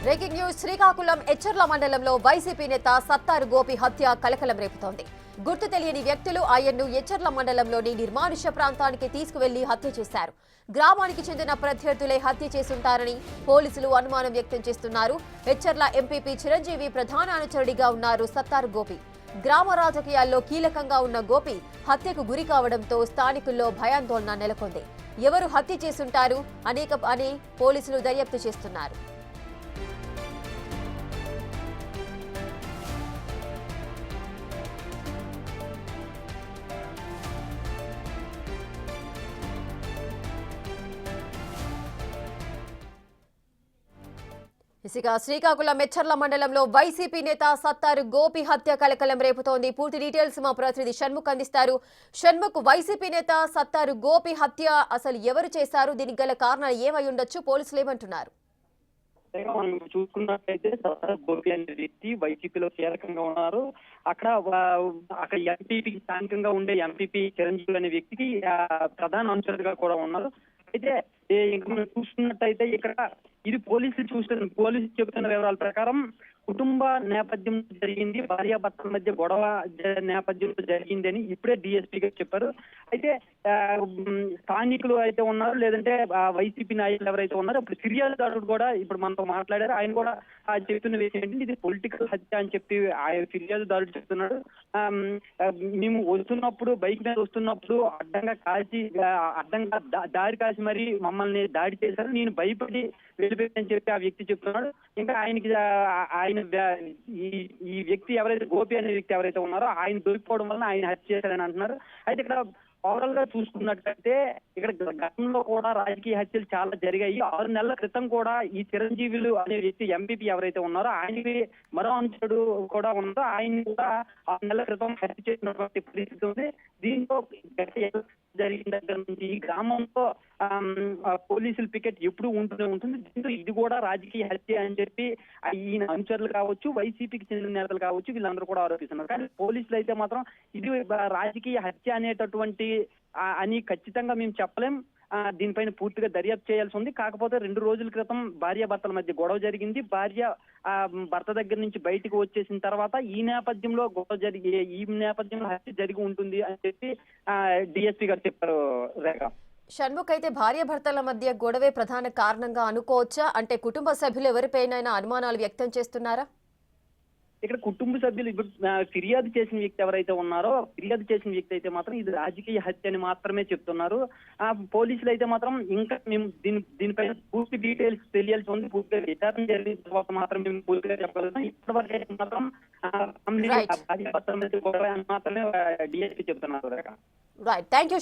Breaking news Srikakulam Etcherla మండలంలో YCP నేత సత్తారు గోపి హత్య కలకలం రేపుతోంది. గుర్తు తెలియని వ్యక్తులు ఆయన్ను ఎచ్చర్ల మండలంలోని నిర్మానుష్య ప్రాంతానికి తీసుకువెళ్లి హత్య చేశారు. గ్రామానికి చెందిన ప్రత్యర్థులే హత్య చేసుంటారని పోలీసులు అనుమానం వ్యక్తం చేస్తున్నారు. ఎచ్చర్ల ఎంపీపీ చిరంజీవి ప్రధాన అనుచరుడిగా ఉన్నారు సత్తారు గోపి. గ్రామ రాజకీయాల్లో కీలకంగా ఉన్న గోపి హత్యకు గురి కావడంతో స్థానికుల్లో భయాందోళన నెలకొంది. ఎవరు హత్య చేసుంటారు అని పోలీసులు దర్యాప్తు చేస్తున్నారు. ఇసిగా శ్రీకాకుళం మెచ్చర్ల మండలంలో వైసీపీ నేత సత్తారు గోపి హత్య కలకలం రేపుతోంది. పూర్తి డీటెయిల్స్ మా ప్రతినిధి షణ్ముఖ్ అందిస్తారు. షణ్ముఖ్, వైసీపీ నేత సత్తారు గోపి హత్య అసలు ఎవరు చేశారు? దీనికి గల కారణాలు ఏమై ఉండొచ్చు? పోలీసులు ఏమంటున్నారు? మనం చూసుకున్నట్లయితే సత్తారు గోపి అనే వ్యక్తి వైసీపీలో కీలకంగా ఉన్నారు. అక్కడ ఎంపీపీ స్థానికంగా ఉండే ఎంపీపీ చిరంజీవి అనే వ్యక్తికి ప్రధాన అనుచరుడుగా కూడా ఉన్నారు. అయితే మనం చూసుకున్నట్టయితే ఇక్కడ ఇది పోలీసులు చెబుతున్న వివరాల ప్రకారం కుటుంబ నేపథ్యం జరిగింది, భార్యాభర్తల మధ్య గొడవ నేపథ్యంలో జరిగింది అని ఇప్పుడే డిఎస్పీ గారు చెప్పారు. అయితే స్థానికులు అయితే ఉన్నారు, లేదంటే వైసీపీ నాయకులు ఎవరైతే ఉన్నారో ఇప్పుడు ఫిర్యాదుదారుడు కూడా ఇప్పుడు మనతో మాట్లాడారు. ఆయన కూడా చెప్తున్న విషయం ఏంటంటే ఇది పొలిటికల్ హత్య అని చెప్పి ఆయన ఫిర్యాదుదారుడు చెప్తున్నాడు. మేము బైక్ మీద వస్తున్నప్పుడు అడ్డంగా దారి కాసి మరి మమ్మల్ని దాడి చేశారు, నేను భయపడి వెళ్ళిపోయానని చెప్పి ఆ వ్యక్తి చెప్తున్నాడు. ఇంకా ఆయన ఈ వ్యక్తి ఎవరైతే గోపి అనే వ్యక్తి ఎవరైతే ఉన్నారో ఆయన దొరికిపోవడం వల్ల ఆయన హత్య చేశారని అంటున్నారు. అయితే ఇక్కడ ఓవరాల్ గా చూసుకున్నట్లయితే ఇక్కడ గతంలో కూడా రాజకీయ హత్యలు చాలా జరిగాయి. 6 నెలల క్రితం కూడా ఈ చిరంజీవులు అనే వ్యక్తి ఎంపీపీ ఎవరైతే ఉన్నారో ఆయనకి మరో అనుచరుడు కూడా ఉన్నారో ఆయన కూడా 6 నెలల క్రితం హత్య చేసినటువంటి పరిస్థితి ఉంది. దీంతో జరిగిన దగ్గర నుంచి ఈ గ్రామంలో పోలీసుల పికెట్ ఎప్పుడు ఉంటూనే ఉంటుంది. దీంతో ఇది కూడా రాజకీయ హత్య అని చెప్పి ఈయన అనుచరులు కావచ్చు, వైసీపీకి చెందిన నేతలు కావచ్చు, వీళ్ళందరూ కూడా ఆరోపిస్తున్నారు. కానీ పోలీసులు అయితే మాత్రం ఇది రాజకీయ హత్య అనేటటువంటి అని ఖచ్చితంగా మేము చెప్పలేం. దీనిపైన పూర్తిగా దర్యాప్తు చేయాల్సి ఉంది. కాకపోతే 2 రోజుల క్రితం భార్యాభర్తల మధ్య గొడవ జరిగింది. భర్త దగ్గర నుంచి బయటకు వచ్చేసిన తర్వాత ఈ నేపథ్యంలో హత్య జరిగి ఉంటుంది అని చెప్పి డిఎస్పీ గారు చెప్పారు. రేఖ, షణ్ముఖ్, అయితే భార్యాభర్తల మధ్య గొడవే ప్రధాన కారణంగా అనుకోవచ్చా? అంటే కుటుంబ సభ్యులు ఎవరిపైన అనుమానాలు వ్యక్తం చేస్తున్నారా? ఇక్కడ కుటుంబ సభ్యులు ఫిర్యాదు చేసిన వ్యక్తి ఎవరైతే ఉన్నారో ఫిర్యాదు చేసిన వ్యక్తి అయితే మాత్రం ఇది రాజకీయ హత్య అని మాత్రమే చెప్తున్నారు. పోలీసులు అయితే మాత్రం ఇంకా మేము దీనిపైన పూర్తి డీటెయిల్స్ తెలియాల్సి ఉంది. పూర్తిగా విచారణ జరిగిన తర్వాత మాత్రం మేము పూర్తిగా చెప్పగలుగుతాం. ఇప్పటివరకు అయితే మాత్రం మాత్రమే డిఎస్పీ చెప్తున్నారు. Right, thank you.